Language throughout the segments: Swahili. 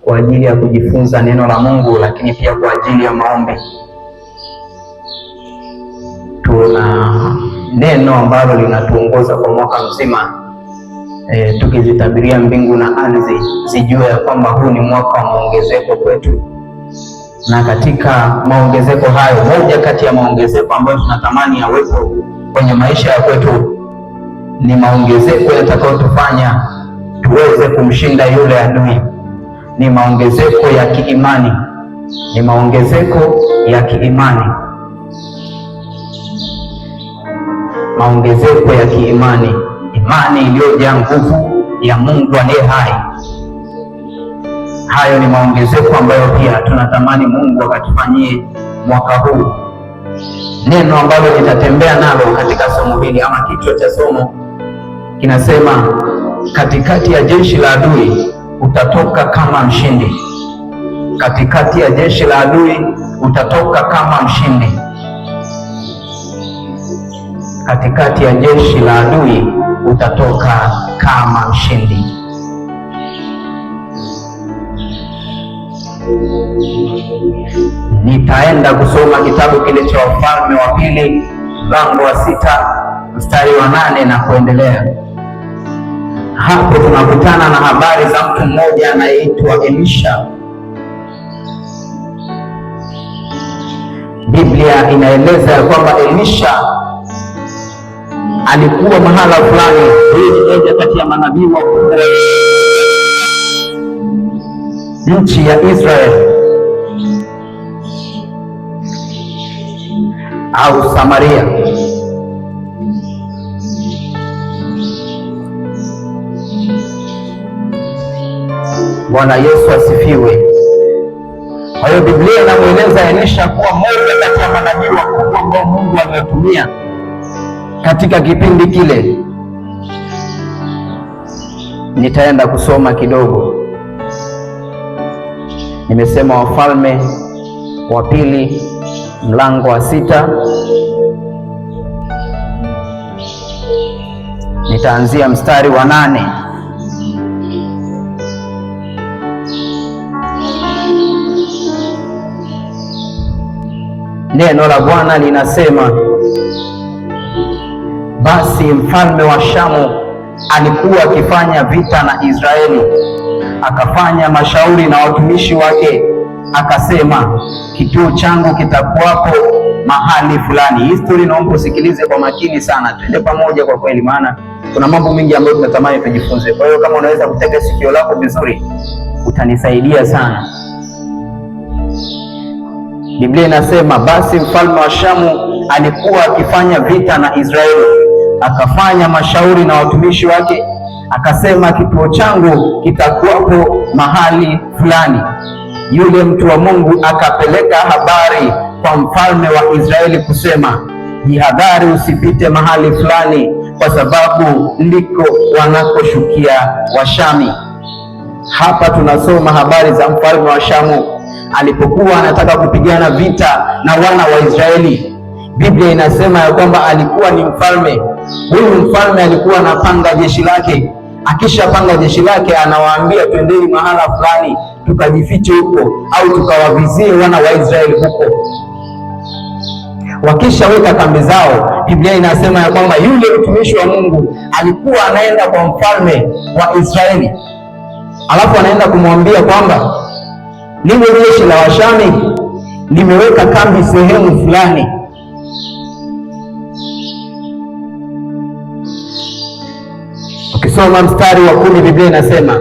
kwa ajili ya kujifunza neno la Mungu, lakini pia kwa ajili ya maombi. Tuna neno ambalo linatuongoza kwa mwaka mzima, tukizitabiria mbingu na ardhi zijue ya kwamba huu ni mwaka wa maongezeko kwetu. Na katika maongezeko hayo, moja kati ya maongezeko ambayo tunatamani yawepo kwenye maisha ya kwetu ni maongezeko yatakayotufanya tuweze kumshinda yule adui. Ni maongezeko ya kiimani, ni maongezeko ya kiimani, maongezeko ya kiimani, imani iliyojaa nguvu ya Mungu aliye hai. Hayo ni maongezeko ambayo pia tunatamani Mungu akatufanyie mwaka huu. Neno ambalo nitatembea nalo katika somo hili, ama kichwa cha somo kinasema, katikati ya jeshi la adui utatoka kama mshindi. Katikati ya jeshi la adui utatoka kama mshindi. Katikati ya jeshi la adui utatoka kama mshindi. Nitaenda kusoma kitabu kile cha Wafalme wa Pili mlango wa 6 mstari wa 8 na kuendelea. Hapo tunakutana na habari za mtu mmoja anayeitwa Elisha. Biblia inaeleza ya kwamba Elisha alikuwa mahala fulani. Huyu ni mmoja kati ya manabii wakubwa nchi ya Israeli au Samaria. Bwana Yesu asifiwe. Kwa hiyo Biblia inamweleza Elisha kuwa mmoja kati ya manabii wakubwa ambao Mungu ametumia katika kipindi kile. Nitaenda kusoma kidogo. Nimesema Wafalme wa Pili mlango wa 6. Nitaanzia mstari wa 8. Neno la Bwana linasema, basi mfalme wa Shamu alikuwa akifanya vita na Israeli, akafanya mashauri na watumishi wake, akasema, kituo changu kitakuwapo mahali fulani. Hii story naomba usikilize kwa makini sana, twende pamoja kwa kweli, maana kuna mambo mengi ambayo tunatamani tujifunze. Kwa hiyo kama unaweza kutega sikio lako vizuri, utanisaidia sana. Biblia inasema, basi mfalme wa Shamu alikuwa akifanya vita na Israeli, akafanya mashauri na watumishi wake, akasema, kituo changu kitakuwapo mahali fulani. Yule mtu wa Mungu akapeleka habari kwa mfalme wa Israeli kusema, jihadhari usipite mahali fulani, kwa sababu ndiko wanakoshukia Washami. Hapa tunasoma habari za mfalme wa Shamu alipokuwa anataka kupigana vita na wana wa Israeli. Biblia inasema ya kwamba alikuwa ni mfalme. Huyu mfalme alikuwa anapanga jeshi lake. Akishapanga jeshi lake, anawaambia twendeni mahala fulani tukajifiche huko, au tukawavizie wana wa Israeli huko. Wakishaweka kambi zao, Biblia inasema ya kwamba yule mtumishi wa Mungu alikuwa anaenda kwa mfalme wa Israeli, alafu anaenda kumwambia kwamba lile jeshi la Washami limeweka kambi sehemu fulani. Ukisoma mstari wa 10, Biblia inasema,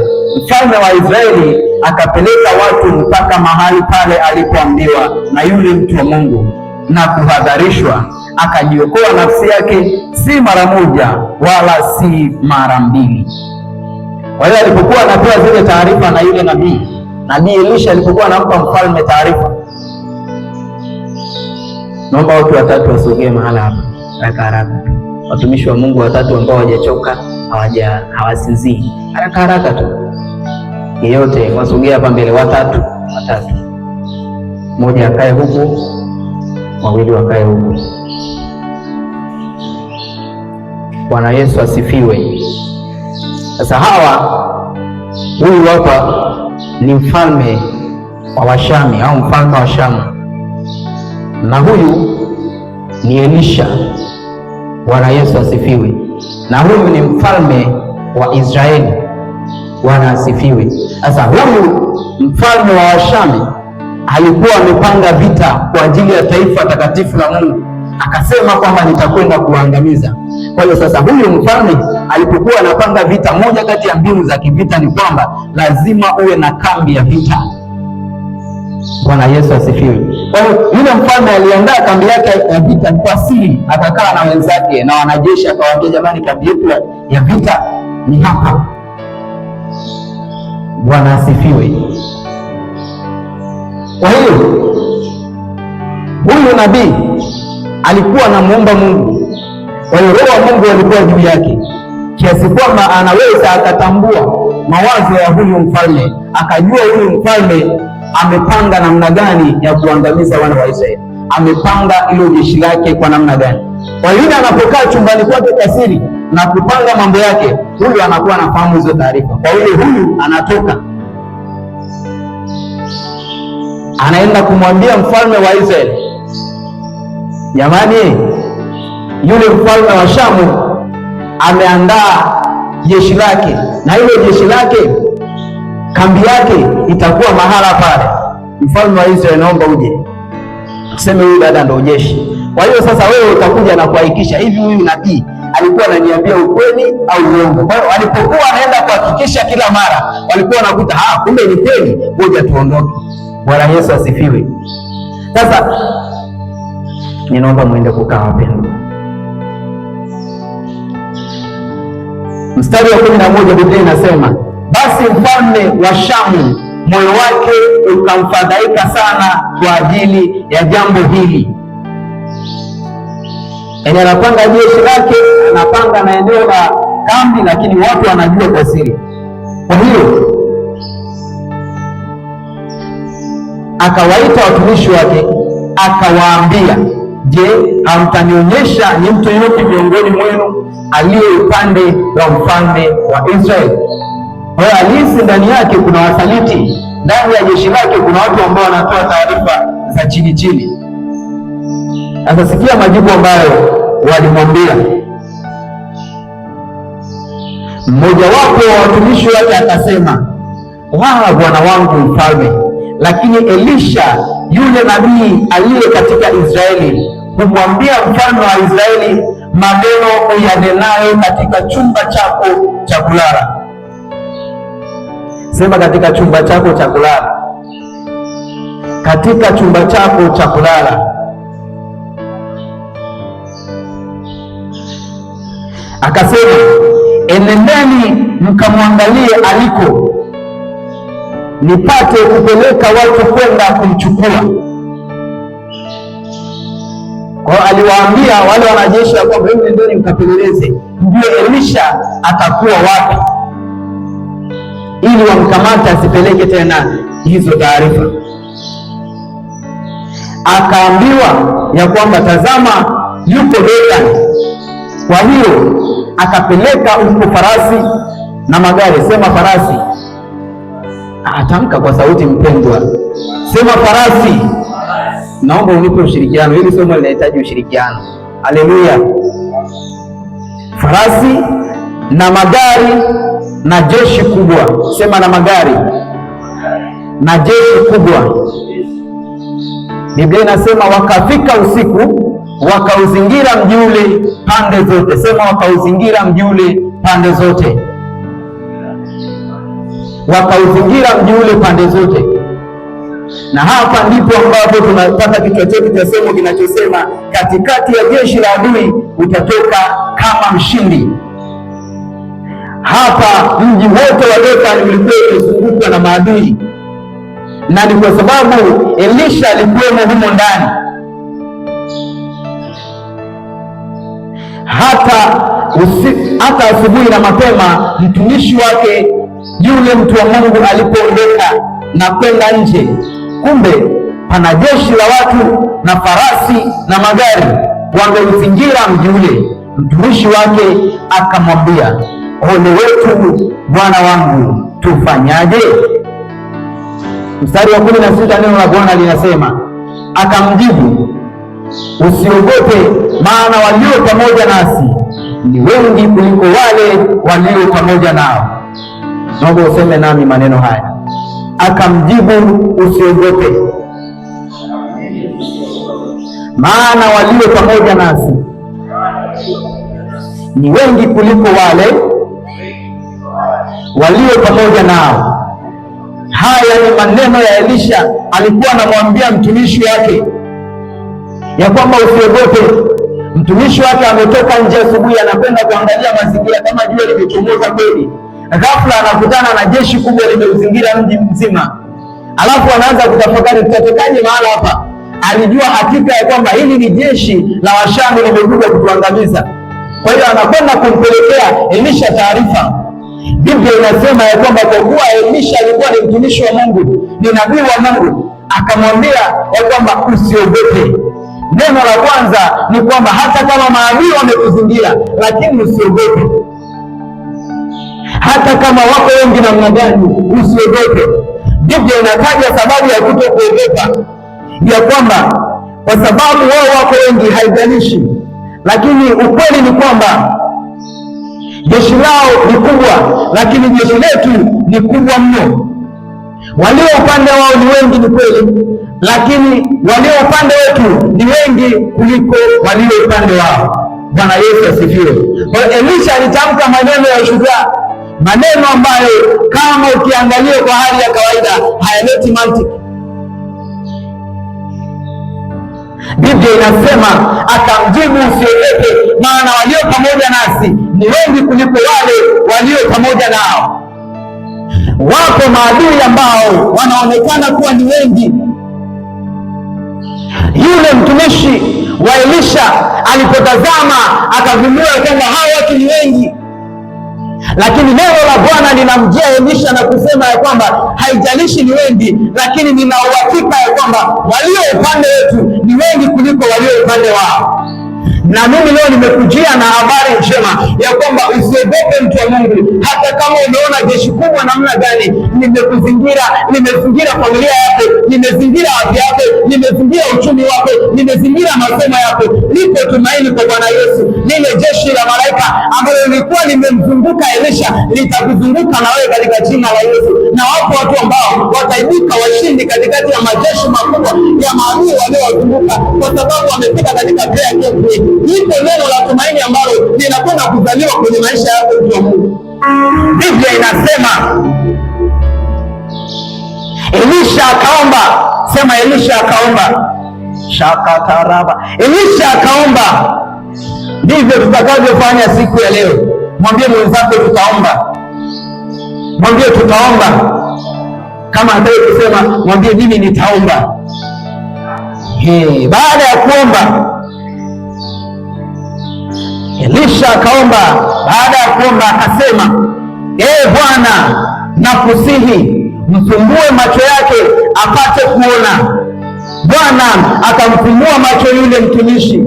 mfalme wa Israeli akapeleka watu mpaka mahali pale alipoambiwa na yule mtu wa Mungu na kuhadharishwa, akajiokoa nafsi yake, si mara moja wala si mara mbili. Kwa hiyo alipokuwa anapewa zile taarifa na yule nabii Elisha, alipokuwa anampa mfalme taarifa, naomba watu watatu wasogee mahala hapa haraka haraka. Watumishi wa Mungu watatu ambao hawajachoka, hawasinzii, haraka haraka tu. Yeyote wasogea hapa mbele, watatu. Mmoja akae huku, wawili wakae huku. Bwana Yesu asifiwe. Sasa huyu hapa ni mfalme wa Washami au mfalme wa Shamu, na huyu ni Elisha. Bwana Yesu asifiwe. Na huyu ni mfalme wa Israeli. Bwana asifiwe. Sasa huyu mfalme wa Washami alikuwa amepanga vita kwa ajili ya taifa takatifu la Mungu, akasema kwamba nitakwenda kuangamiza. Kwa hiyo sasa huyu mfalme alipokuwa anapanga vita, moja kati ya mbinu za kivita ni kwamba lazima uwe na kambi ya vita. Bwana Yesu asifiwe. Kwa hiyo yule mfalme aliandaa kambi yake ya vita kwa siri, akakaa na wenzake na wanajeshi, akawaambia jamani, kambi yetu ya vita ni hapa. Bwana asifiwe. Kwa hiyo huyu nabii alikuwa anamuomba Mungu. Kwa hiyo Roho wa Mungu alikuwa juu yake kiasi kwamba anaweza akatambua mawazo ya huyu mfalme, akajua huyu mfalme amepanga namna gani ya kuangamiza wana wa Israeli, amepanga ilo jeshi lake kwa namna gani. Kwa hiyo anapokaa chumbani kwake kwa siri na kupanga mambo yake, huyu anakuwa anafahamu hizo taarifa. Kwa hiyo huyu anatoka anaenda kumwambia mfalme wa Israeli, jamani, yule mfalme wa Shamu ameandaa jeshi lake, na hilo jeshi lake kambi yake itakuwa mahala pale. Mfalme wa Israeli, naomba uje tuseme huyu dada ndio jeshi. Kwa hiyo sasa wewe utakuja na kuhakikisha hivi huyu nabii alikuwa ananiambia ukweli au uongo. Kwa hiyo alipokuwa anaenda kuhakikisha kila mara, walikuwa wanakuta kumbe ni kweli, ngoja tuondoke. Bwana Yesu asifiwe. Sasa ninaomba muende kukaa wapendwa. Mstari wa 11 Biblia inasema, basi mfalme wa Shamu moyo wake ukamfadhaika sana kwa ajili ya jambo hili. Yaani anapanga jeshi lake, anapanga na eneo la kambi, lakini watu wanajua kwa siri. Kwa hiyo akawaita watumishi wake, akawaambia, je, hamtanionyesha ni mtu yote miongoni mwenu aliye upande wa mfalme wa Israeli? Kwa hiyo alisi ndani yake kuna wasaliti, ndani ya jeshi lake kuna watu ambao wanatoa taarifa za chini chini. Sasa sikia majibu ambayo walimwambia. Mmoja wapo wa watumishi wake akasema, bwana wangu mfalme, lakini Elisha yule nabii aliye katika Israeli kumwambia mfalme wa Israeli maneno uyanenayo katika chumba chako cha kulala. Sema katika chumba chako cha kulala. Katika chumba chako cha kulala. Akasema, enendeni mkamwangalie aliko, nipate kupeleka watu kwenda kumchukua. Kwa hiyo aliwaambia wale wanajeshi ya kwamba nendeni mkapeleleze ndio Elisha atakuwa wapi, ili wamkamate asipeleke tena hizo taarifa. Akaambiwa ya kwamba tazama, yuko Bethani. Kwa hiyo akapeleka huko farasi na magari. Sema farasi. Atamka kwa sauti mpendwa, sema farasi. Naomba unipe ushirikiano, hili somo linahitaji ushirikiano. Haleluya. Farasi na magari na jeshi kubwa. Sema na magari na jeshi kubwa. Biblia inasema wakafika usiku, wakauzingira mji ule pande zote. Sema wakauzingira mji ule pande zote. Wakauzingira mji ule pande zote. Na hapa ndipo ambapo tunapata kichwa chetu cha somo kinachosema, katikati ya jeshi la adui utatoka kama mshindi. Hapa mji wote wa Bethani ulikuwa umezungukwa na maadui, na ni kwa sababu Elisha alikuwemo humo ndani. Hata asubuhi na mapema mtumishi wake yule mtu wa Mungu alipoondoka na kwenda nje, kumbe pana jeshi la watu na farasi na magari wameuzingira mji ule. Mtumishi wake akamwambia, ole wetu bwana wangu, tufanyaje? Mstari wa 16 neno la Bwana linasema, akamjibu, usiogope, maana walio pamoja nasi ni wengi kuliko wale walio pamoja nao. Naomba useme nami maneno haya. Akamjibu, usiogope, maana walio pamoja nasi ni wengi kuliko wale walio pamoja nao. Haya ni maneno ya Elisha, alikuwa anamwambia mtumishi wake ya kwamba usiogope. Mtumishi wake ametoka nje asubuhi, anakwenda kuangalia mazingira kama jua limechomoza kweli. Ghafla anakutana na jeshi kubwa limeuzingira mji mzima, alafu anaanza kutafakari, tutatokaje mahala hapa? Alijua hakika ya kwamba hili ni jeshi la Washamu limekuja kutuangamiza. Kwa hiyo anakwenda kumpelekea Elisha taarifa. Biblia inasema ya kwamba kwa kuwa Elisha alikuwa ni mtumishi wa Mungu, ni nabii wa Mungu, akamwambia ya kwamba usiogope. Neno la kwanza ni kwamba hata kama maadui wamekuzingira, lakini usiogope. Hata kama wako wengi namna gani, usiogope. Biblia inataja sababu ya kutokuogopa, ya kwamba kwa sababu wao wako wengi haijalishi, lakini ukweli ni kwamba jeshi lao ni kubwa, lakini jeshi letu ni kubwa mno. Walio upande wao ni wengi, ni kweli, lakini walio upande wetu ni wengi kuliko walio upande wao. Bwana Yesu asifiwe. Kwa hiyo Elisha alitamka maneno ya ushujaa, maneno ambayo kama ukiangalia kwa hali ya kawaida hayaleti mantiki. Biblia inasema akamjibu, usiogope, maana walio pamoja nasi ni wengi kuliko wale walio pamoja nao. Wapo maadui ambao wanaonekana kuwa ni wengi. Yule mtumishi wa Elisha alipotazama akagundua kwamba hao watu ni wengi, lakini neno la Bwana linamjia Elisha na kusema ya kwamba haijalishi ni wengi, lakini nina uhakika ya kwamba walio upande wetu ni wengi kuliko walio upande wao. Na mimi leo nimekujia na habari njema ya kwamba usiogope, mtu wa Mungu. Hata kama umeona jeshi kubwa namna gani limekuzingira, limezingira familia yako, limezingira afya yako, limezingira uchumi wako, limezingira masomo yako, lipo tumaini kwa Bwana Yesu. Lile jeshi la malaika ambalo lilikuwa limemzunguka Elisha litakuzunguka na wewe katika jina la Yesu. Na wapo watu ambao wataibuka washindi katikati ya majeshi makubwa ya maadui waliowazunguka, kwa sababu wamefika katika prayer camp. Lipo neno la tumaini ambalo linakwenda kuzaliwa kwenye maisha yako, mtu wa Mungu. Biblia inasema Elisha akaomba. Sema, Elisha akaomba. Shakataraba. Elisha akaomba. Ndivyo tutakavyofanya siku ya leo. Mwambie mwenzako tutaomba. Mwambie tutaomba. Kama hataki kusema, mwambie mimi nitaomba. Baada ya kuomba, Elisha akaomba. Baada ya kuomba akasema, Bwana, nakusihi mfumbue macho yake apate kuona. Bwana akamfumbua macho yule mtumishi,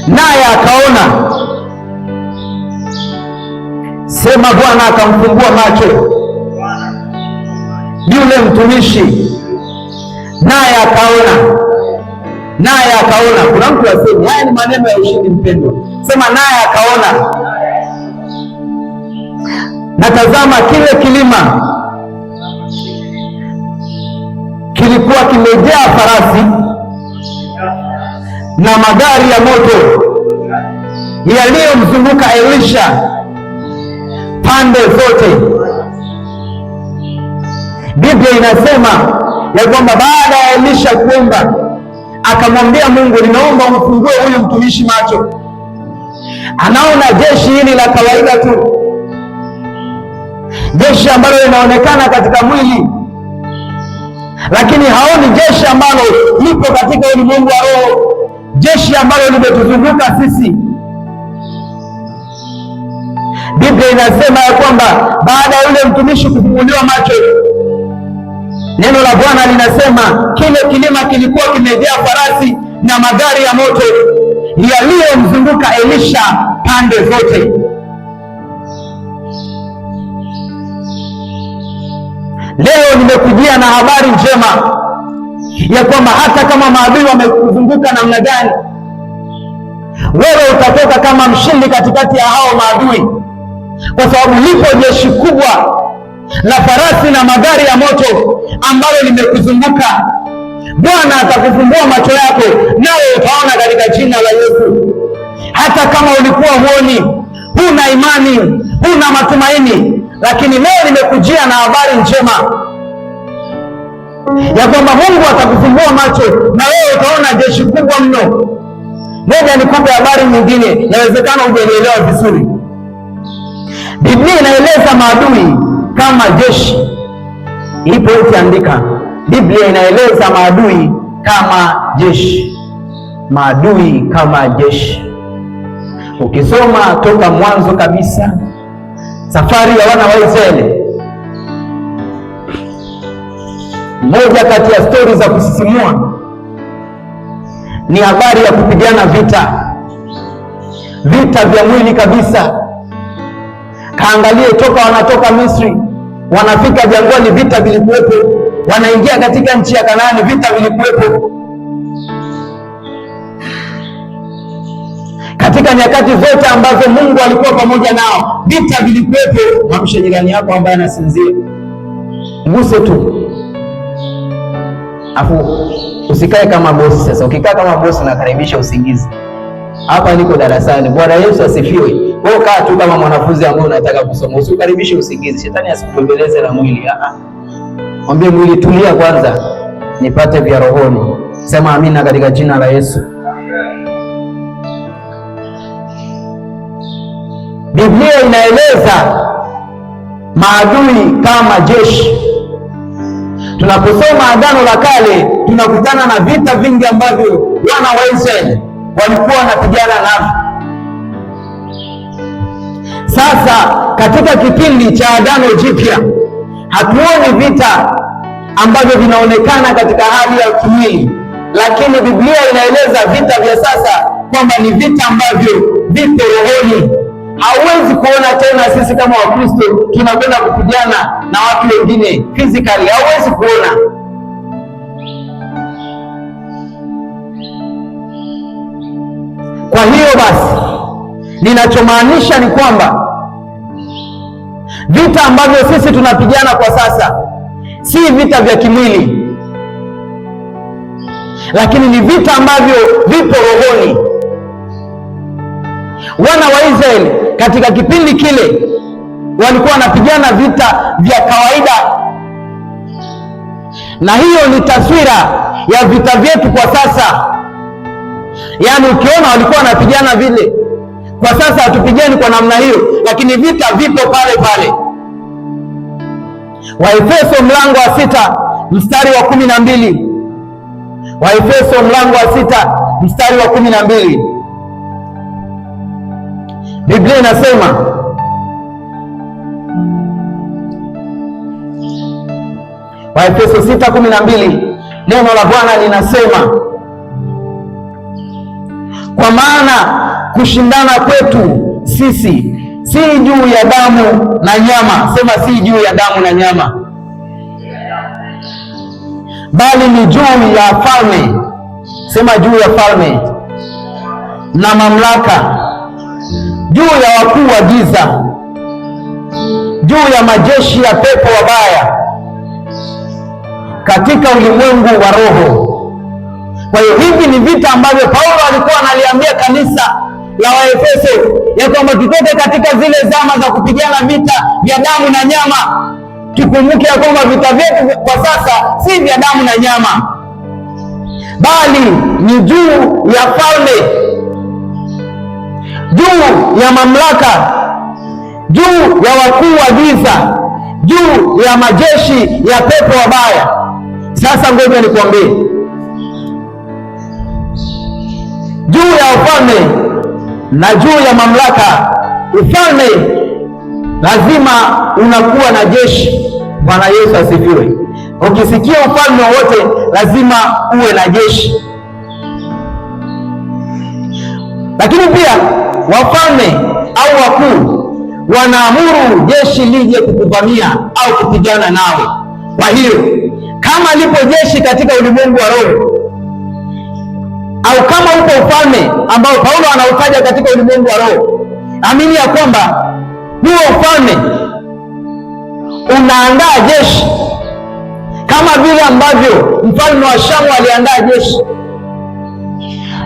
naye akaona. Sema, Bwana akamfumbua macho yule mtumishi, naye akaona. Naye akaona. Kuna mtu asema haya ni maneno ya ushindi, mpendwa. Sema, naye akaona. Natazama kile kilima kilikuwa kimejaa farasi na magari ya moto yaliyomzunguka Elisha pande zote. Biblia inasema ya kwamba baada ya Elisha kuomba, akamwambia Mungu, ninaomba umfungue huyu mtumishi macho. Anaona jeshi hili la kawaida tu, jeshi ambalo linaonekana katika mwili, lakini haoni jeshi ambalo lipo katika ulimwengu wa roho, jeshi ambalo limetuzunguka sisi. Biblia inasema ya kwamba baada ya yule mtumishi kufunguliwa macho, neno la Bwana linasema kile kilima kilikuwa kimejaa farasi na magari ya moto yaliyomzunguka Elisha pande zote. Leo nimekujia na habari njema ya kwamba hata kama maadui wamekuzunguka namna gani, wewe utatoka kama mshindi katikati ya hao maadui, kwa sababu lipo jeshi kubwa la farasi na magari ya moto ambalo limekuzunguka. Bwana atakufumbua macho yako, nawe utaona katika jina la Yesu. Hata kama ulikuwa huoni, huna imani, huna matumaini, lakini leo nimekujia na habari njema ya kwamba Mungu atakufumbua macho na wewe utaona jeshi kubwa mno. Ngoja nikupe habari nyingine, inawezekana hujanielewa vizuri. Biblia inaeleza maadui kama jeshi. Ipo ikiandika, Biblia inaeleza maadui kama jeshi. Maadui kama jeshi. Ukisoma toka mwanzo kabisa, safari ya wana wa Israeli, moja kati ya stori za kusisimua ni habari ya kupigana vita vya mwili kabisa. Kaangalie toka wanatoka Misri, wanafika jangwani, vita vilikuwepo. Wanaingia katika nchi ya Kanaani, vita vilikuwepo. Katika nyakati zote ambazo Mungu alikuwa pamoja nao, vita vilikuwepo. Mwamshe jirani yako ambaye anasinzia, mguse tu, afu usikae kama bosi. Sasa ukikaa kama bosi nakaribisha usingizi. Hapa niko darasani. Bwana Yesu asifiwe. Wewe kaa tu kama mwanafunzi ambaye unataka kusoma, usikaribishe usingizi. Shetani asikubembeleze na mwili. Mwambie mwili, tulia kwanza nipate vya rohoni. Sema amina katika jina la Yesu. Biblia inaeleza maadui kama jeshi. Tunaposoma Agano la Kale tunakutana na vita vingi ambavyo wana wa Israeli walikuwa wanapigana navyo. Sasa katika kipindi cha Agano Jipya hatuoni vita ambavyo vinaonekana katika hali ya kimwili, lakini Biblia inaeleza vita vya sasa kwamba ni vita ambavyo vipo rohoni. Hauwezi kuona tena sisi kama Wakristo tunakwenda kupigana na watu wengine physically, hauwezi kuona. Kwa hiyo basi, ninachomaanisha ni kwamba vita ambavyo sisi tunapigana kwa sasa si vita vya kimwili, lakini ni vita ambavyo vipo rohoni. Wana wa Israeli katika kipindi kile walikuwa wanapigana vita vya kawaida, na hiyo ni taswira ya vita vyetu kwa sasa. Yaani ukiona walikuwa wanapigana vile, kwa sasa hatupigani kwa namna hiyo, lakini vita vipo pale pale. Waefeso mlango wa 6 mstari wa 12. Waefeso mlango wa 6 mstari wa 12. Biblia inasema, Waefeso 6:12, neno la Bwana linasema, kwa maana kushindana kwetu sisi si juu ya damu na nyama. Sema, si juu ya damu na nyama, bali ni juu ya falme. Sema, juu ya falme na mamlaka, juu ya wakuu wa giza, juu ya majeshi ya pepo wabaya katika ulimwengu wa roho. Kwa hiyo hivi ni vita ambavyo Paulo alikuwa analiambia kanisa la Waefeso ya kwamba tutoke katika zile zama za kupigana vita vya damu na nyama. Tukumbuke ya kwamba vita vyetu kwa sasa si vya damu na nyama, bali ni juu ya falme, juu ya mamlaka, juu ya wakuu wa giza, juu ya majeshi ya pepo wabaya. Sasa ngoja nikwambie, juu ya ufalme na juu ya mamlaka. Ufalme lazima unakuwa na jeshi. Bwana Yesu asifiwe. Ukisikia ufalme wowote lazima uwe na jeshi. Lakini pia wafalme au wakuu wanaamuru jeshi lije kukuvamia au kupigana nawe. Kwa hiyo kama lipo jeshi katika ulimwengu wa roho, au kama upo ufalme ambao Paulo anautaja katika ulimwengu wa roho, amini ya kwamba huo ufalme unaandaa jeshi kama vile ambavyo mfalme wa Shamu aliandaa jeshi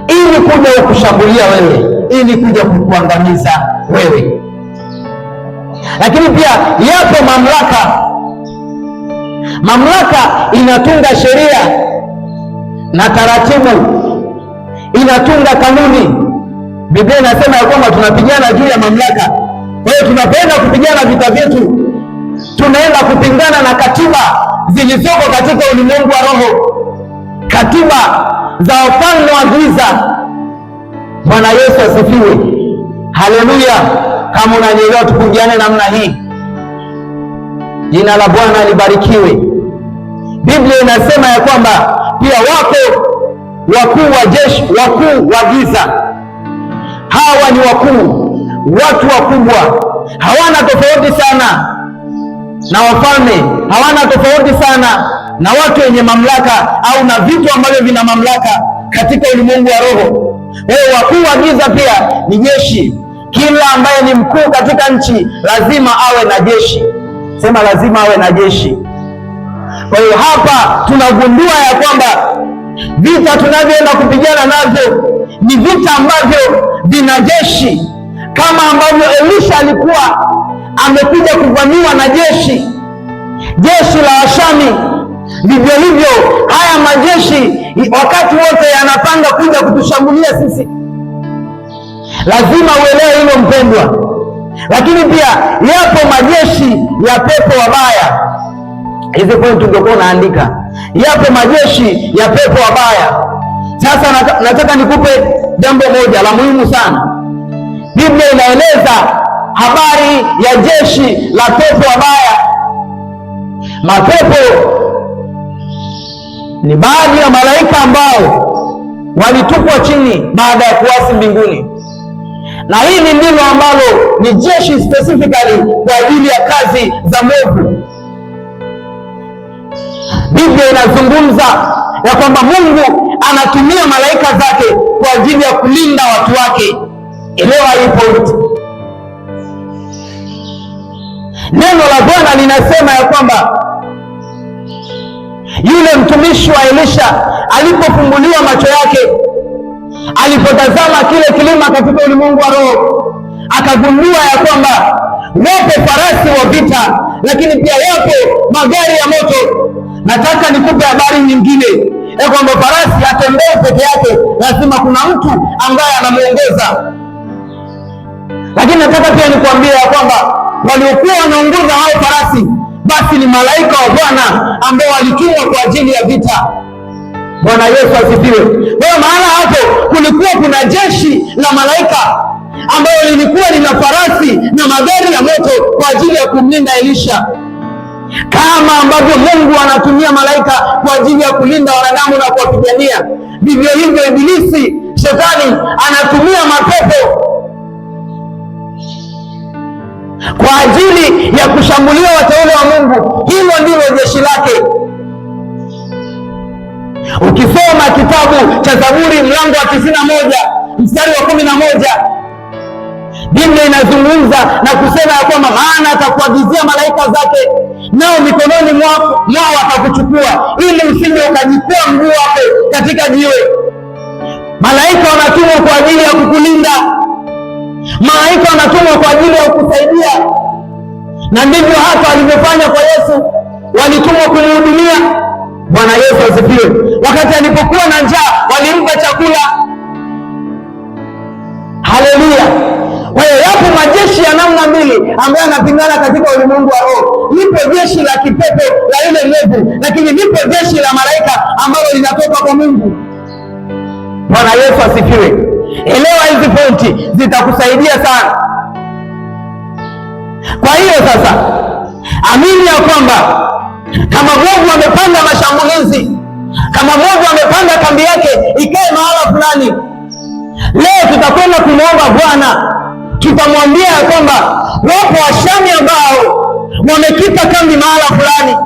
ili kuja kukushambulia wewe, ili kuja kukuangamiza wewe. Lakini pia yapo mamlaka inatunga sheria na taratibu, inatunga kanuni. Biblia inasema ya kwamba tunapigana juu ya mamlaka. Kwa hiyo tunapoenda kupigana vita vyetu, tunaenda kupingana na katiba zilizoko katika ulimwengu wa roho, katiba za wafalme wa giza. Bwana Yesu asifiwe, haleluya. Kama unanielewa, tupungiane namna hii. Jina la Bwana libarikiwe. Biblia inasema ya kwamba pia wako wakuu wa jeshi, wakuu wa giza. Hawa ni wakuu, watu wakubwa, hawana tofauti sana na wafalme, hawana tofauti sana na watu wenye mamlaka au na vitu ambavyo vina mamlaka katika ulimwengu wa roho. Wakuu wa giza pia ni jeshi. Kila ambaye ni mkuu katika nchi lazima awe na jeshi. Sema lazima awe na jeshi. Kwa hiyo hapa tunagundua ya kwamba vita tunavyoenda kupigana navyo ni vita ambavyo vina jeshi, kama ambavyo Elisha alikuwa amekuja kuvamiwa na jeshi la Washami. Vivyo hivyo haya majeshi wakati wote yanapanga kuja kutushambulia sisi. Lazima uelewe hilo mpendwa. Lakini pia yapo majeshi ya pepo wabaya. Hizi point ungekuwa unaandika. Yapo majeshi ya pepo wabaya. Sasa nataka nikupe jambo moja la muhimu sana. Biblia inaeleza habari ya jeshi la pepo wabaya. Mapepo ni baadhi ya malaika ambao walitupwa chini baada ya kuasi mbinguni, na hili ndilo ambalo ni jeshi specifically kwa ajili ya kazi za Mungu. Biblia inazungumza ya kwamba Mungu anatumia malaika zake kwa ajili ya kulinda watu wake. Elewa hii point. Neno la Bwana linasema ya kwamba yule mtumishi wa Elisha alipofumbuliwa macho yake, alipotazama kile kilima katika ulimwengu wa roho, akagundua ya kwamba wapo farasi wa vita, lakini pia yapo magari ya moto. Nataka nikupe habari nyingine ya kwamba farasi hatembei peke yake, lazima kuna mtu ambaye anamuongoza. Lakini nataka pia nikuambie ya kwamba waliokuwa wanaongoza hao farasi basi ni malaika wa Bwana ambao walitumwa kwa ajili ya vita. Bwana Yesu asifiwe. Kwa maana hapo kulikuwa kuna jeshi la malaika ambao lilikuwa lina farasi na magari ya moto kwa ajili ya kumlinda Elisha. Kama ambavyo Mungu anatumia malaika kwa ajili ya kulinda wanadamu na kuwapigania, vivyo hivyo Ibilisi, Shetani, anatumia mapepo kwa ajili ya kushambulia wateule wa Mungu. Hilo ndilo jeshi lake. Ukisoma kitabu cha Zaburi mlango wa 91 mstari wa 11, Biblia inazungumza na kusema ya kwamba maana atakuagizia malaika zake, nao mikononi mwao watakuchukua, ili usije ukajikwaa mguu wako katika jiwe. Malaika wanatumwa kwa ajili ya kukulinda. Malaika wanatumwa kwa ajili ya kukusaidia, na ndivyo hata walivyofanya kwa Yesu. Walitumwa kumhudumia. Bwana Yesu asifiwe. Wakati alipokuwa na njaa walimpa chakula. Haleluya. Kwa hiyo yapo majeshi ya namna mbili ambayo yanapingana katika ulimwengu wa roho. Lipo jeshi la kipepo la yule mlevu, lakini lipo jeshi la malaika ambalo linatoka kwa Mungu. Bwana Yesu asifiwe. Elewa hizi pointi, zitakusaidia sana. Kwa hiyo sasa, amini ya kwamba kama Mungu amepanga mashambulizi, kama Mungu amepanga kambi yake ikae mahala fulani, leo tutakwenda kumwomba Bwana. Tutamwambia ya kwamba wapo Washami ambao wamekita kambi mahala fulani.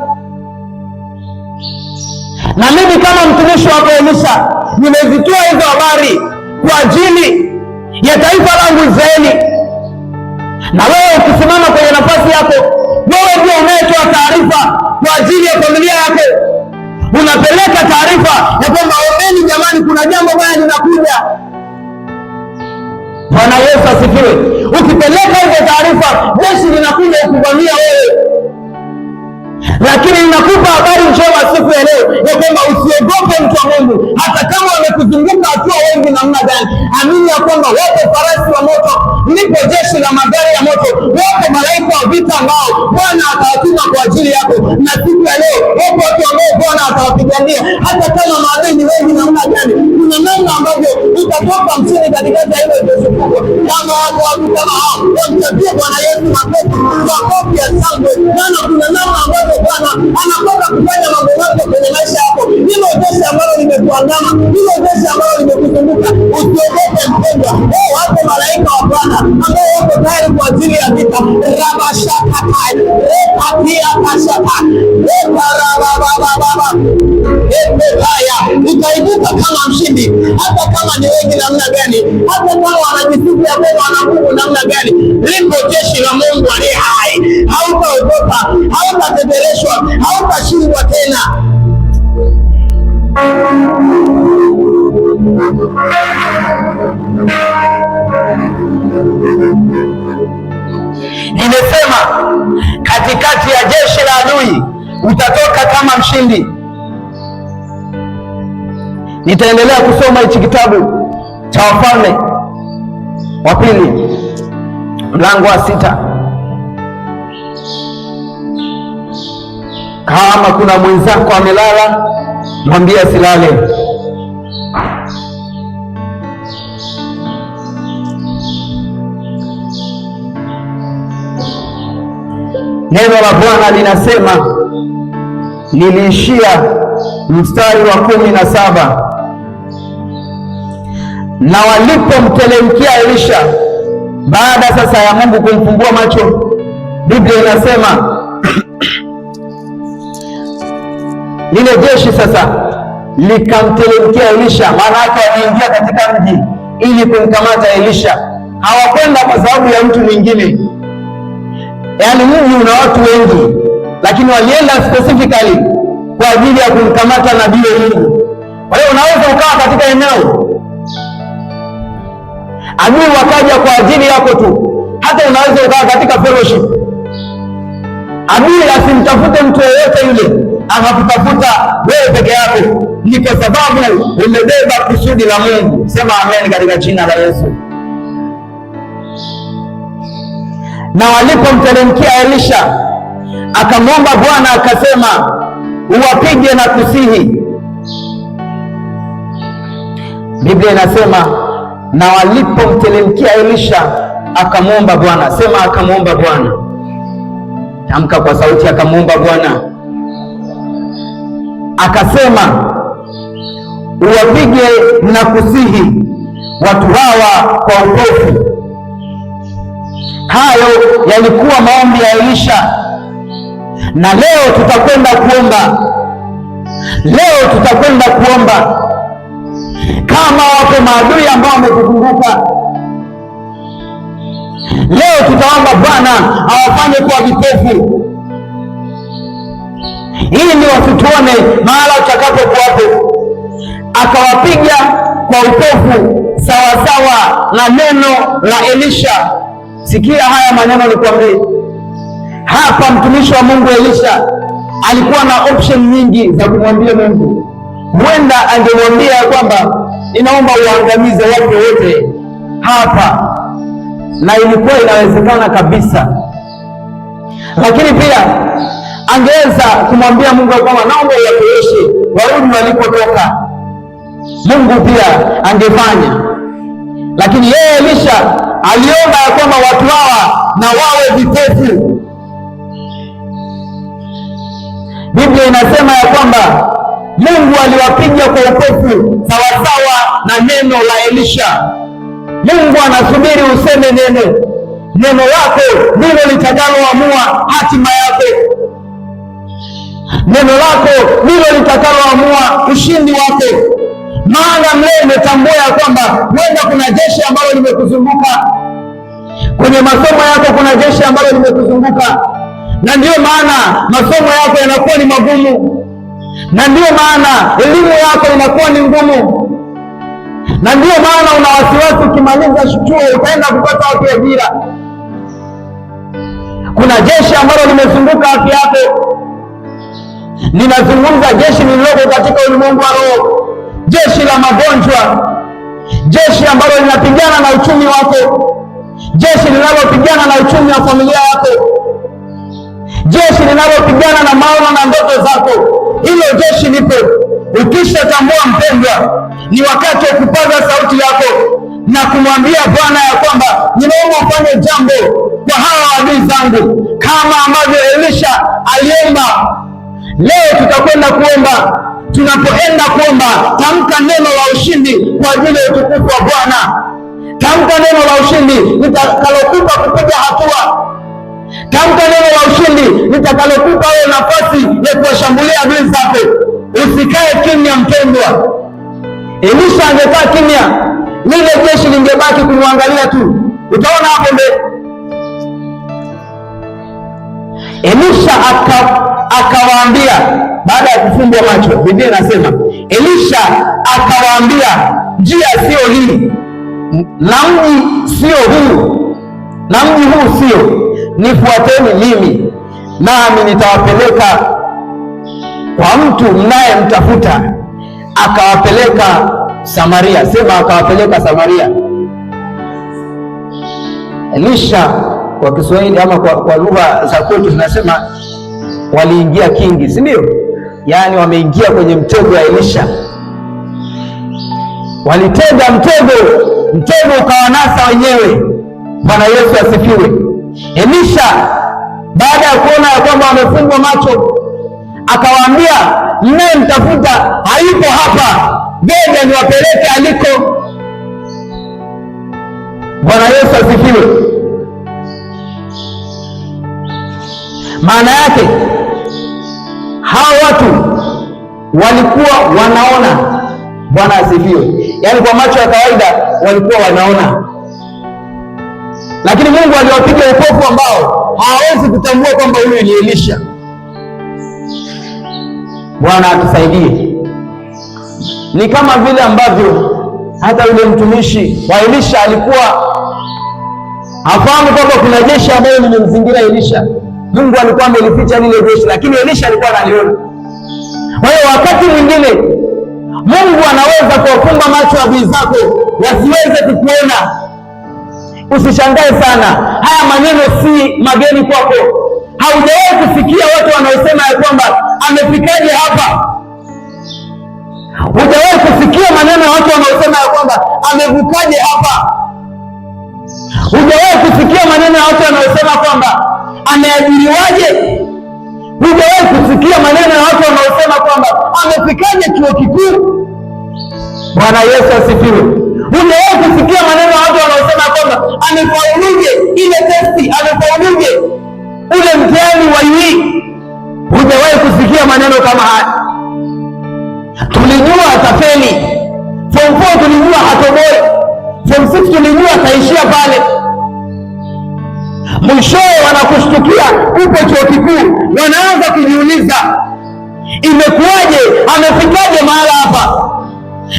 Na mimi kama mtumishi wako Elisha nimezitoa hizo habari kwa ajili ya taifa langu Israeli. Na wewe ukisimama kwenye nafasi yako, wewe ndio unayetoa taarifa kwa ajili ya familia yako. Unapeleka taarifa ya kwamba ombeni jamani, kuna jambo baya linakuja. Bwana Yesu asifiwe. Ukipeleka hizo taarifa, jeshi linakuja kukuvamia wewe. Lakini ninakupa habari njema siku ya leo ya kwamba usiogope mtu wa Mungu, hata kama wamekuzunguka wakiwa wengi namna gani. Amini ya kwamba wapo farasi wa moto, lipo jeshi la magari ya moto, wapo malaika wa vita ambao Bwana atawatuma kwa ajili yako. Na siku ya leo wapo watu ambao Bwana atawapigania, hata kama maadui ni wengi namna gani. Kuna namna ambavyo utatoka mchini katikati ya hilo jeshi kubwa. Kama watu kama hao wamtapie Bwana Yesu makofi ya shangwe, maana kuna namna ambavyo Bwana anakwenda kufanya mambo yake kwenye maisha yako. Hilo jeshi ambalo limekuandama, hilo jeshi ambalo limekuzunguka, usiogope mpendwa. Wako malaika wa Bwana ambao wako tayari kwa ajili ya vita. Rabashakatai repatia kashaka reparababababa epelaya. Utaibuka kama mshindi, hata kama ni wengi namna gani, hata kama wanajisifu ya kwamba wana nguvu namna gani. Lipo jeshi la Mungu aliye hai. Hautaogopa, hautatetereshwa, hautashindwa tena. Nimesema katikati ya jeshi la adui utatoka kama mshindi. Nitaendelea kusoma hichi kitabu cha Wafalme wa Pili mlango wa 6. Kama kuna mwenzako amelala, mwambie asilale. Neno la Bwana linasema, niliishia mstari wa 17, na walipomteremkia Elisha baada sasa ya Mungu kumfumbua macho, Biblia inasema lile jeshi sasa likamteremkia Elisha. Maana yake waliingia katika mji ili kumkamata Elisha. Hawakwenda kwa sababu ya mtu mwingine, yaani mji una watu wengi, lakini walienda specifically kwa ajili ya kumkamata nabii wa Mungu. Kwa hiyo unaweza ukawa katika eneo adui wakaja kwa ajili yako tu, hata unaweza ukawa katika fellowship adui asimtafute mtu yeyote yule, akakutafuta wewe peke yako. Ni kwa sababu umebeba kusudi la Mungu. Sema amen katika jina la Yesu. Na walipomteremkia Elisha akamwomba Bwana akasema, uwapige na kusihi. Biblia inasema na walipomteremkia Elisha akamwomba Bwana. Sema akamwomba Bwana. Tamka kwa sauti, akamwomba Bwana akasema, uwapige na kusihi watu hawa kwa upofu. Hayo yalikuwa maombi ya Elisha, na leo tutakwenda kuomba. Leo tutakwenda kuomba. Kama wapo maadui ambao wamekuzunguka, leo tutaomba Bwana awafanye kwa vipofu, ili wasituone mahala utakapokuwapo, akawapiga kwa upofu sawasawa na neno la Elisha. Sikia haya maneno nikwambie. Hapa mtumishi wa Mungu Elisha alikuwa na option nyingi za kumwambia Mungu. Huenda angemwambia kwamba ninaomba uangamize watu wote hapa, na ilikuwa inawezekana kabisa. Lakini pia angeweza kumwambia Mungu kwamba naomba uwapeleke warudi walikotoka. Mungu pia angefanya. Lakini yeye Elisha aliomba ya kwamba watu hawa na wawe vipofu. Biblia inasema ya kwamba Mungu aliwapiga kwa upofu sawasawa na neno la Elisha. Mungu anasubiri useme neno. Neno lako ndilo litakaloamua hatima yako. Neno lako ndilo litakaloamua ushindi wake. Maana leo umetambua ya kwamba wenda kuna jeshi ambalo limekuzunguka. Kwenye masomo yako kuna jeshi ambalo limekuzunguka, na ndiyo maana masomo yako yanakuwa ni magumu, na ndiyo maana elimu yako inakuwa ni ngumu, na ndiyo maana una wasiwasi ukimaliza chuo utaenda kupata wapi ajira. Kuna jeshi ambalo limezunguka afya yako. Ninazungumza jeshi lililoko katika ulimwengu wa roho, jeshi la magonjwa, jeshi ambalo linapigana na uchumi wako, jeshi linalopigana na uchumi wa familia yako, jeshi linalopigana na maono na ndoto zako. Hilo jeshi lipo. Ukishatambua mpendwa, ni wakati wa kupaza sauti yako na kumwambia Bwana ya kwamba ninaomba ufanye jambo kwa hawa adui zangu, kama ambavyo Elisha aliomba. Leo tutakwenda kuomba. Tunapoenda kuomba, tamka neno la ushindi kwa ajili ya utukufu wa Bwana. Tamka neno la ushindi litakalokupa kupiga hatua. Tamka neno la ushindi litakalokupa wewe nafasi ya kuwashambulia adui zako. Usikae kimya mpendwa. Elisha angekaa kimya, lile jeshi lingebaki kumwangalia tu. Utaona hapo mbele. Elisha akawaambia baada ya kufumbwa macho, Biblia inasema Elisha akawaambia, njia sio hii na mji sio huu, na mji huu sio, nifuateni mimi, nami nitawapeleka kwa mtu mnayemtafuta. Akawapeleka Samaria. Sema akawapeleka Samaria. Elisha kwa Kiswahili ama kwa lugha za kwetu tunasema waliingia kingi, si ndio? Yaani wameingia kwenye mtego wa Elisha. Walitega mtego ukawanasa wenyewe. Bwana Yesu asifiwe. Elisha baada ya kuona ya kwamba wamefungwa macho, akawaambia, mnayemtafuta hayupo hapa, ngoja niwapeleke aliko. Bwana Yesu asifiwe. Maana yake hao watu walikuwa wanaona. Bwana asifiwe. Yaani kwa macho ya kawaida walikuwa wanaona, lakini Mungu aliwapiga upofu ambao hawawezi kutambua kwamba huyu ni Elisha. Bwana atusaidie. Ni kama vile ambavyo hata yule mtumishi wa Elisha alikuwa hafahamu kwamba kuna jeshi ambalo limemzingira Elisha. Mungu alikuwa amelificha lile jeshi, lakini Elisha alikuwa analiona. Kwa hiyo wakati mwingine Mungu anaweza kuwafunga macho ya adui zako wasiweze kukuona. Usishangae sana, haya maneno si mageni kwako. Haujawahi kusikia watu wanaosema ya kwamba amefikaje hapa? Hujawahi kusikia maneno ya watu wanaosema ya kwamba amevukaje hapa? Hujawahi kusikia maneno ya watu wanaosema kwamba ameajiriwaje? Hujawahi kusikia maneno ya watu wanaosema kwamba amefikaje chuo kikuu? Bwana Yesu asifiwe. Hujawahi kusikia maneno ya watu wanaosema kwamba amefauluje ile testi, amefauluje ule mtihani wa UE? Hujawahi kusikia maneno kama haya. Tulijua atafeli. Form 4 tulijua hatoboi. Form 6 tulijua ataishia pale. Mwishowe wanakushtukia upo chuo kikuu, wanaanza kujiuliza imekuwaje, amefikaje mahala hapa?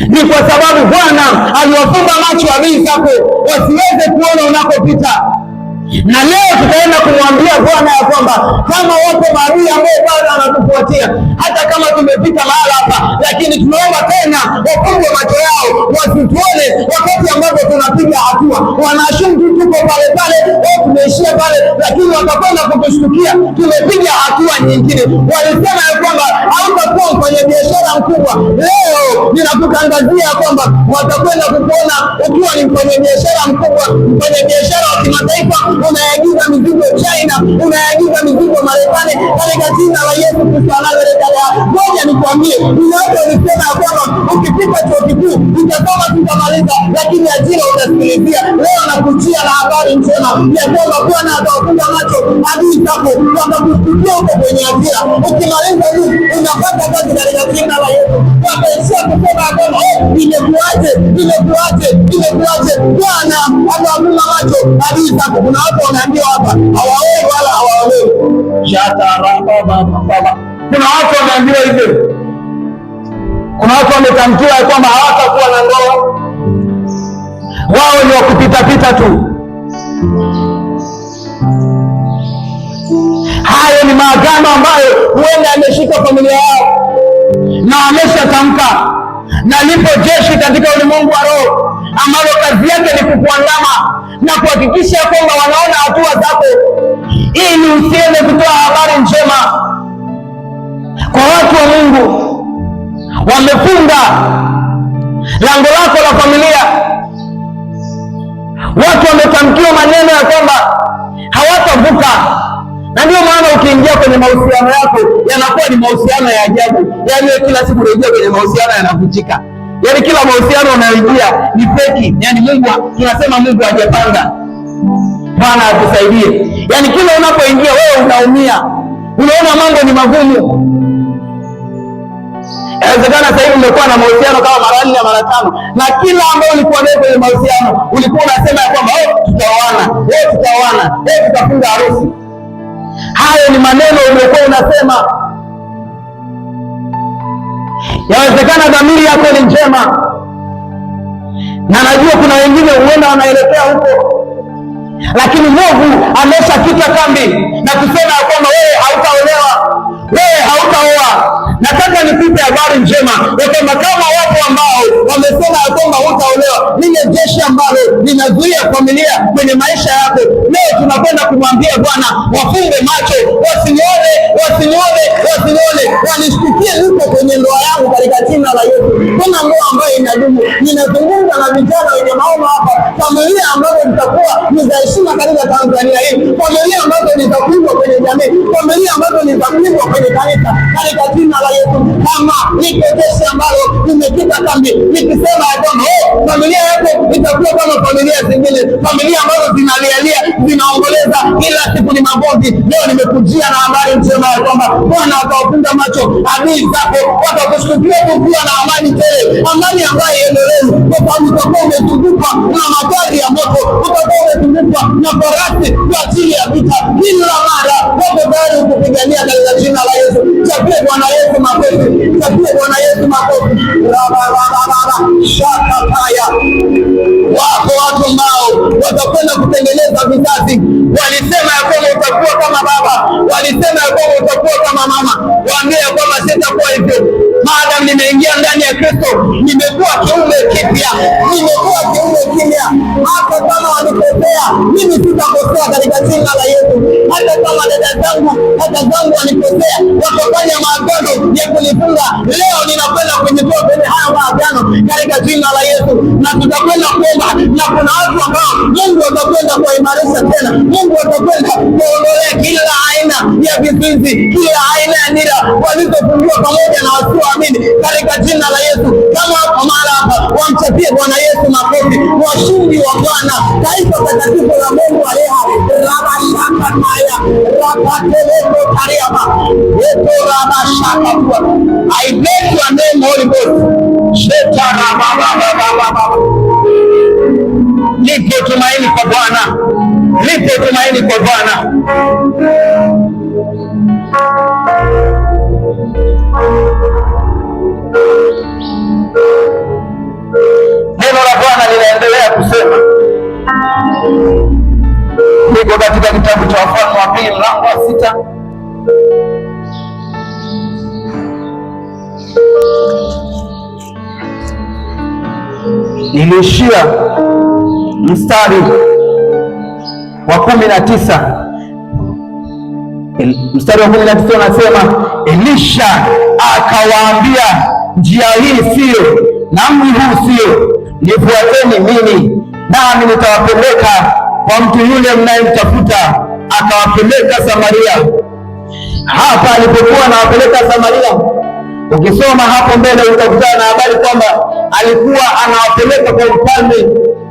Ni kwa sababu Bwana aliwafumba macho adui zako wasiweze kuona unakopita. Na leo tutaenda kumwambia Bwana ya kwamba kama wapo maadui ambao bado wanatufuatia, hata kama tumepita mahala hapa, lakini tunaomba tena wafumbe macho yao wasituone wakati ambapo tunapiga hatua. Wanashuku tuko pale pale, tumeishia pale, lakini watakwenda kutushtukia tumepiga hatua nyingine. Walisema ya kwamba hautakuwa mfanyabiashara mkubwa. Leo ninakutangazia kwamba watakwenda kukuona ukiwa ni mfanyabiashara mkubwa, mfanyabiashara wa kimataifa. Unaagiza mizigo China, unaagiza mizigo Marekani, katika jina la Yesu Kristo wa Nazareti. Ngoja nikwambie, ninaweza nisema ya kwamba ukifika chuo kikuu utasoma tutamaliza, lakini ajira utasikilizia. Leo nakuchia na habari njema ya kwamba Bwana atawafunga macho adui zako, watakusikia huko kwenye ajira. Ukimaliza hii unapata kazi katika jina la Yesu. Wataishia kusema ya kwamba imekuaje. Bwana atawafunga macho adui zako. Kuna watu wanaambiwa hapa hawaolewi wala hawaolewi. Kuna watu wameambiwa hivyo. Kuna watu wametamkiwa ya kwamba hawatakuwa na ndoa, wao ni wa kupitapita tu. Hayo ni maagano ambayo huenda ameshika familia yao na ameshatamka, na lipo jeshi katika ulimwengu wa roho ambalo kazi yake ni kukuandama na kuhakikisha kwamba wanaona hatua zako ili usiende kutoa habari njema kwa watu wa Mungu. Wamefunga lango lako la familia. Watu wametamkiwa maneno ya kwamba hawatavuka, na ndio maana ukiingia kwenye mahusiano yako yanakuwa ni mahusiano ya ajabu. Yaani kila siku unarejea kwenye mahusiano yanavunjika. Yaani kila mahusiano unayoingia ni feki. Yaani tunasema Mungu hajapanga. Bwana atusaidie. Yaani kila unapoingia wewe unaumia. Unaona mambo ni magumu. Inawezekana sasa hivi umekuwa na mahusiano kama mara 4 mara 5, na kila ambaye ulikuwa naye kwenye mahusiano ulikuwa unasema ya kwamba tutaoana, tutafunga harusi. Hayo ni maneno uliokuwa unasema. Yawezekana dhamiri yako ni njema, na najua kuna wengine huenda wanaelekea huko, lakini Mungu ameshakita kambi na kusema ya kwamba wewe hautaolewa, wewe hautaoa. Nataka nikupe habari njema ya kwamba kama wapo ambao wamesema ya kwamba hutaolewa, lile jeshi ambalo linazuia familia kwenye maisha yako, leo tunakwenda kumwambia Bwana wafunge macho, wasinione, wanishtukie niko kwenye ndoa yangu katika jina la Yesu. Kuna ndoa ambayo inadumu. Ninazungumza na vijana wenye maono hapa, familia ambazo zitakuwa ni za heshima katika Tanzania hii, familia ambazo zitakuwa kwenye jamii, familia ambazo zitakuwa kwenye kanisa katika jina la Yesu. Kama niko jeshi ambalo nimekita kambi nikisema ya kwamba familia yako itakuwa kama familia zingine, familia ambazo zinalialia, zinaomboleza kila siku ni mabondi. Leo nimekujia na habari njema ya kwamba Bwana atawafunga macho adui zako, watakushtukia kukiwa na amani tele, amani ambayo iendelee, kwa sababu utakuwa umezungukwa na magari ya moto, utakuwa umezungukwa na farasi kwa ajili ya vita. Kila mara wako tayari kupigania katika jina la Yesu. Chapie Bwana Yesu makofi, chapie Bwana Yesu makofi. Shakataya. Wako watu ambao watakwenda kutengeneza vizazi. Walisema ya kwamba utakuwa kama baba, walisema ya kwamba utakuwa kama mama. Waambie ya kwamba sitakuwa hivyo. Maadamu nimeingia ndani ya Kristo, nimekuwa kiumbe kipya, hata kama wanikosea, mimi sitakosea katika jina la Yesu. Hata kama dada zangu wanikosea, wakafanya maagano ya kunifunga, leo ninakwenda kujitoa kwenye haya maagano katika jina la Yesu, na tutakwenda kuomba, na kuna watu ambao Mungu atakwenda kuimarisha tena. Mungu atakwenda kuondolea kila aina ya vizuizi, kila aina ya nira walizofungiwa pamoja na wasioamini katika jina la Yesu. Kama hapo mara hapa, wamchapie Bwana Yesu makofi. Washindi wa Bwana, taifa takatifu la Mungu aliye hai. Rabashakataya, rabateleko kariama, yeto rabashakatwa. I bless your name, Holy Ghost. Sheta rabababababa. Lipo tumaini kwa Bwana, lipo tumaini kwa Bwana. Neno la Bwana linaendelea kusema, liko katika kitabu cha Wafalme wa Pili mlango wa 6. Niliishia mstari wa 19. Mstari wa 19 unasema, Elisha akawaambia, njia hii sio na mji huu sio, nifuateni mimi, nami nitawapeleka kwa mtu yule mnayemtafuta. Akawapeleka Samaria. Hapa alipokuwa anawapeleka Samaria, Ukisoma hapo mbele utakutana na habari kwamba alikuwa anawapeleka kwa mfalme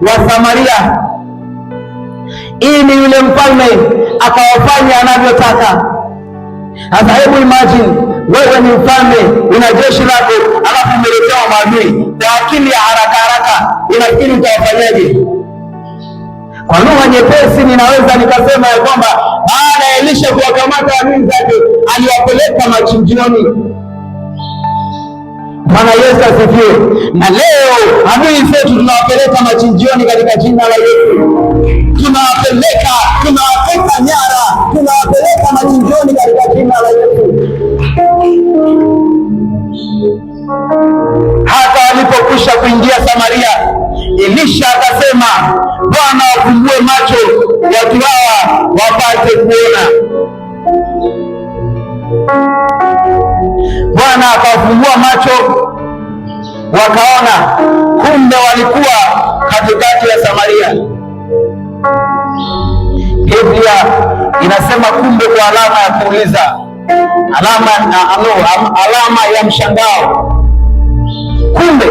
wa Samaria ili yule mfalme akawafanya anavyotaka. Sasa hebu imagine, wewe ni mfalme, una jeshi lako, alafu umeletewa maadui. Kwa akili ya haraka haraka unafikiri utawafanyaje? Kwa lugha nyepesi ninaweza nikasema ya kwamba baada ya Elisha kuwakamata adui zake, aliwapeleka machinjioni. Bwana Yesu asifiwe. Na leo adui zetu tunawapeleka machinjioni katika jina la Yesu. Tunawapeleka nyara, tunawapeleka machinjioni katika jina la Yesu. Hata walipokwisha kuingia Samaria, Elisha akasema, Bwana wafumbue macho watu hawa wapate kuona. Bwana akawafumbua macho wakaona, kumbe walikuwa katikati ya Samaria. Biblia inasema kumbe kwa alama ya kuuliza, alama ya mshangao. Kumbe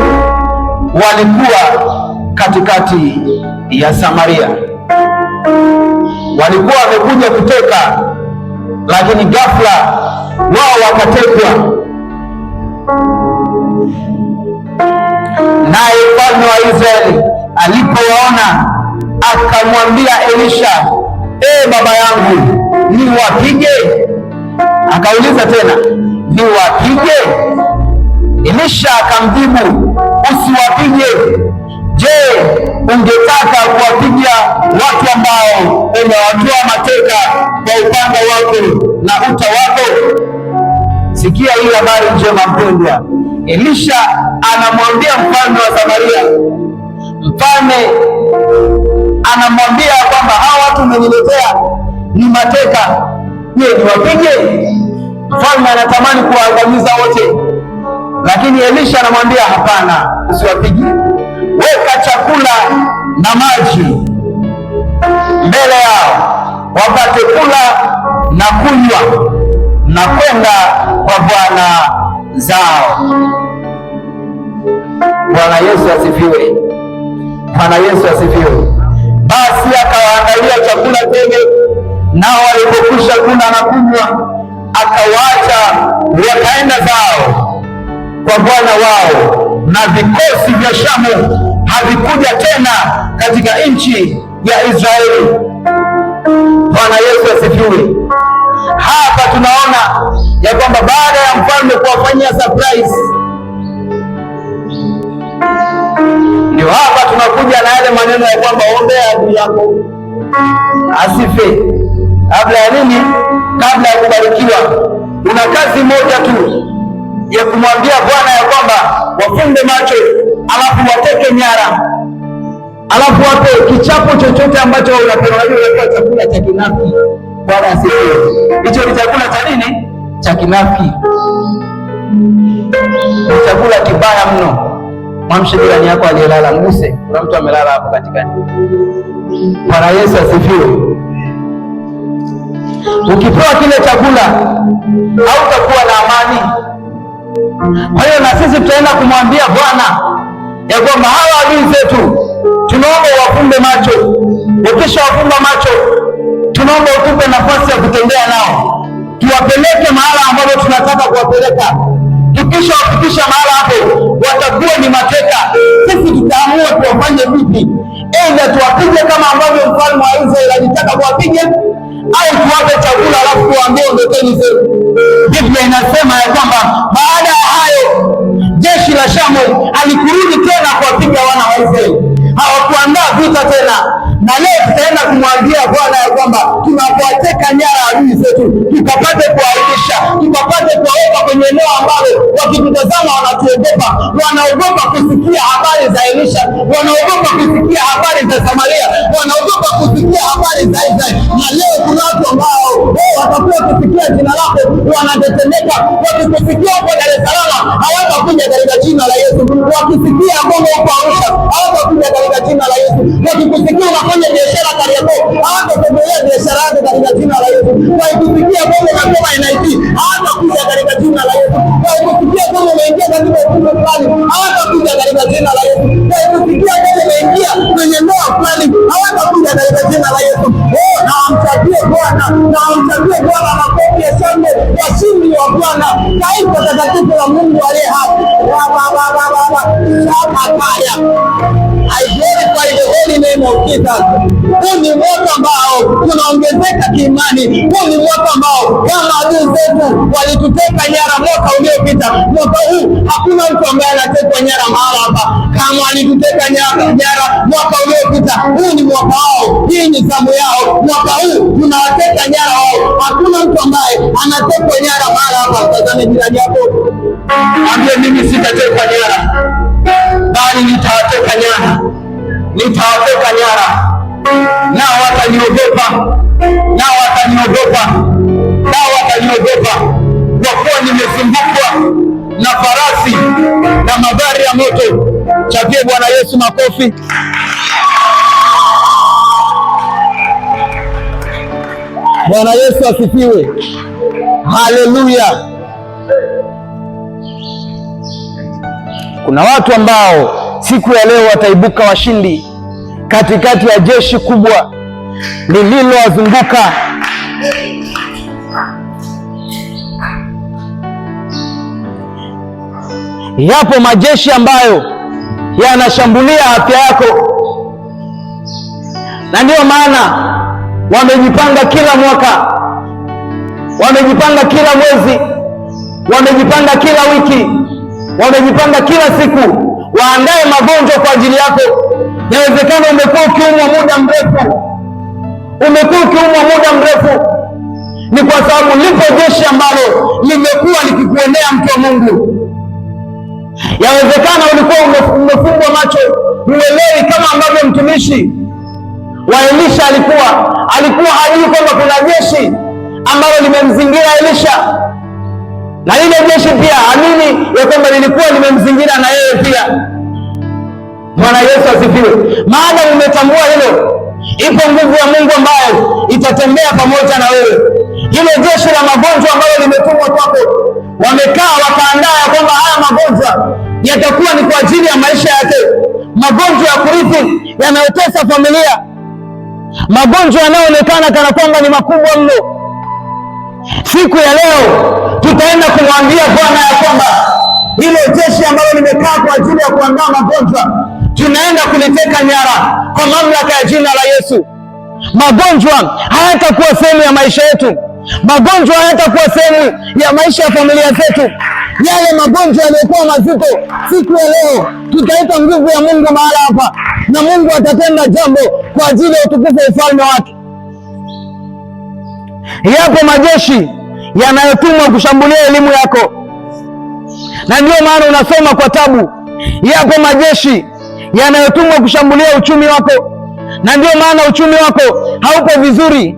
walikuwa katikati ya Samaria. Walikuwa wamekuja kuteka, lakini ghafla wao wakatekwa. Naye mfalme wa Israeli alipowaona akamwambia Elisha, baba yangu, niwapige? Akauliza tena, niwapige? Elisha akamjibu, usiwapige. Je, ungetaka kuwapiga watu ambao umewatoa mateka kwa upanga wako na uta wako? Sikia hii habari njema mpendwa. Elisha anamwambia mfalme wa Samaria, mfalme anamwambia kwamba hawa watu umeniletea ni mateka, je, niwapige? Mfalme anatamani kuwaangamiza wote, lakini Elisha anamwambia hapana, usiwapige. Weka chakula na maji mbele yao wapate kula na kunywa na kwenda kwa bwana zao. Bwana Yesu asifiwe. Bwana Yesu asifiwe. Basi akawaandalia chakula tele, nao walipokwisha kula na kunywa, akawaacha wakaenda zao kwa bwana wao, na vikosi vya Shamu havikuja tena katika nchi ya Israeli. Bwana Yesu asifiwe. Hapa tunaona ya kwamba baada ya mfalme kuwafanyia surprise, ndio hapa tunakuja na yale maneno ya kwamba ombea adui yako asife. Kabla ya nini? Kabla ya kubarikiwa. Una kazi moja tu ya kumwambia Bwana ya kwamba wafumbe macho, alafu wateke nyara, alafu wape kichapo chochote ambacho unapewa. Unatoa chakula cha kinafiki. Bwana asifiwe. Hicho ni chakula cha nini? Cha kinafiki. Ni chakula kibaya mno. Mwamshe jirani yako aliyelala, mguse. Kuna mtu amelala hapo katikati. Bwana Yesu asifiwe. Ukipewa kile chakula hautakuwa na amani. Kwa hiyo na sisi tutaenda kumwambia Bwana ya kwamba hawa adui zetu tunaomba wafumbe macho. Ukisha wafumba macho, tunaomba utupe nafasi ya kutembea nao, tuwapeleke mahala ambapo tunataka kuwapeleka. Tukisha wafikisha mahala hapo, watakuwa ni mateka. Sisi tutaamua tuwafanye vipi, aidha tuwapige kama ambavyo mfalme wa Israeli alitaka kuwapige, au tuwape chakula alafu tuwaambie ondokeni zenu. Biblia inasema ya kwamba baada ya hayo jeshi la Shamu alikurudi tena kuwapiga wana wa Israeli. Hawakuandaa vita tena. Na leo tutaenda kumwambia Bwana ya kwamba tunapowateka nyara adui zetu, tukapate kuwarudisha, tukapate kuwaweka kwenye eneo ambalo wakitutazama wanatuogopa. Wanaogopa kusikia habari za Elisha, wanaogopa kusikia habari za Samaria, wanaogopa kusikia habari za Israeli. Na leo kuna watu ambao watakuwa kusikia jina lako wanatetemeka. Wakikusikia huko Dar es Salaam hawatakuja katika jina la Yesu. Wakisikia Kongo huko Arusha hawatakuja katika jina la Yesu. Wakikusikia unafanya biashara Kariakoo hawatatembelea biashara yako katika jina la Yesu. Wakikusikia Kongo unasoma NIT hawatakuja katika jina la Yesu. Wakikusikia kusikia kama umeingia katika ufungo fulani, hawatakuja katika jina la Yesu. Kusikia kama umeingia kwenye ndoa fulani, hawatakuja katika jina la Yesu. Na wamchagie Bwana, na wamchagie Bwana makofi ya shangwe, washindi wa Bwana, taifa takatifu la Mungu aliye hai. I glorify the holy name of Jesus. Huu ni mwaka ambao tunaongezeka kiimani. Huu ni mwaka ambao kama adui zetu walituteka nyara mwaka uliopita, mwaka huu hakuna mtu ambaye anatekwa nyara mahala hapa kama walituteka nyara mwaka uliopita. Huu ni mwaka wao, hii ni zamu yao. Mwaka huu tunawateka nyara wao, hakuna mtu ambaye anatekwa nyara mahala hapa. Tazame jirani yako, ambie mimi sitatekwa nyara, bali nitawateka nyara, nitawateka nyara. Nao wataniogopa, nao wataniogopa, nao wataniogopa, kwa kuwa nimezungukwa na farasi na magari ya moto. Chapie Bwana Yesu makofi. Bwana Yesu asifiwe. Haleluya. Kuna watu ambao siku ya leo wataibuka washindi katikati ya jeshi kubwa lililowazunguka. Yapo majeshi ambayo yanashambulia afya yako, na ndiyo maana wamejipanga kila mwaka, wamejipanga kila mwezi, wamejipanga kila wiki, wamejipanga kila siku waandae magonjwa kwa ajili yako. Inawezekana umekuwa ukiumwa muda mrefu, umekuwa ukiumwa muda mrefu, ni kwa sababu lipo jeshi ambalo limekuwa likikuendea, mtu wa Mungu. Yawezekana ulikuwa umefungwa macho, uelewi, kama ambavyo mtumishi wa Elisha alikuwa hajui kwamba kuna jeshi ambalo limemzingira Elisha, na lile jeshi pia amini ya kwamba lilikuwa limemzingira na yeye pia. Bwana Yesu asifiwe. Maana umetambua hilo, ipo nguvu ya Mungu ambayo itatembea pamoja na wewe. Hilo jeshi la magonjwa ambalo limetumwa kwako, wamekaa wakaandaa kwamba haya magonjwa yatakuwa ni kwa ajili ya maisha yake, magonjwa ya kurithi yanayotesa familia, magonjwa yanayoonekana kana kwamba ni makubwa mno. Siku ya leo tutaenda kumwambia Bwana ya kwamba hilo jeshi ambalo limekaa kwa ajili ya kuandaa magonjwa tunaenda kuliteka nyara kwa mamlaka ya jina la Yesu. Magonjwa hayatakuwa sehemu ya maisha yetu, magonjwa hayatakuwa sehemu ya maisha ya familia zetu. Yale magonjwa yaliyokuwa mazito, siku ya leo tutaita nguvu ya Mungu mahala hapa, na Mungu atatenda jambo kwa ajili ya utukufu wa ufalme wake. Yapo majeshi yanayotumwa kushambulia elimu yako, na ndio maana unasoma kwa tabu. Yapo majeshi yanayotumwa kushambulia uchumi wako, na ndio maana uchumi wako haupo vizuri.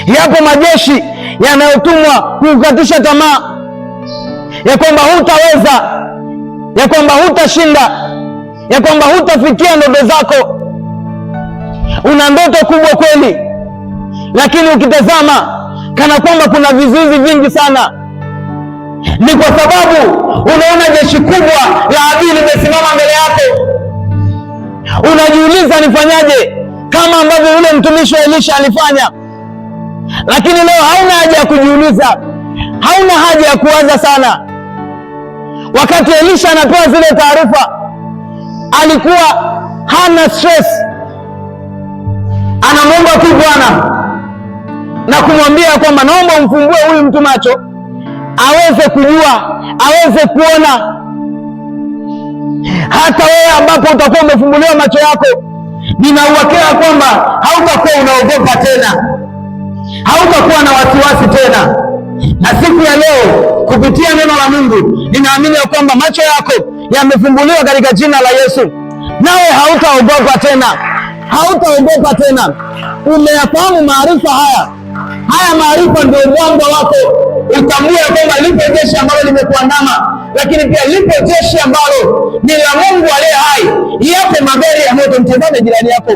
Yapo majeshi yanayotumwa kukatisha tamaa ya kwamba hutaweza, ya kwamba hutashinda, ya kwamba hutafikia ndoto zako. Una ndoto kubwa kweli, lakini ukitazama kana kwamba kuna vizuizi vingi sana. Ni kwa sababu unaona jeshi kubwa la adui limesimama mbele yako. Unajiuliza nifanyaje, kama ambavyo yule mtumishi wa Elisha alifanya. Lakini leo hauna haja ya kujiuliza, hauna haja ya kuwaza sana. Wakati Elisha anapewa zile taarifa, alikuwa hana stress. Anamwomba tu Bwana na kumwambia kwamba naomba umfumbue huyu mtu macho, aweze kujua, aweze kuona. Hata wewe ambapo utakuwa umefumbuliwa macho yako, nina uhakika kwamba hautakuwa unaogopa tena, hautakuwa na wasiwasi tena. Na siku ya leo kupitia neno la Mungu, ninaamini ya kwamba macho yako yamefumbuliwa katika jina la Yesu, nawe hautaogopa tena, hautaogopa tena. Umeyafahamu maarifa haya. Haya maarifa ndio mwanga wako, utambue kwamba lipo jeshi ambalo limekuandama, lakini pia lipo jeshi ambalo ni la Mungu aliye hai. Yapo magari ya moto. Mtazame jirani yako.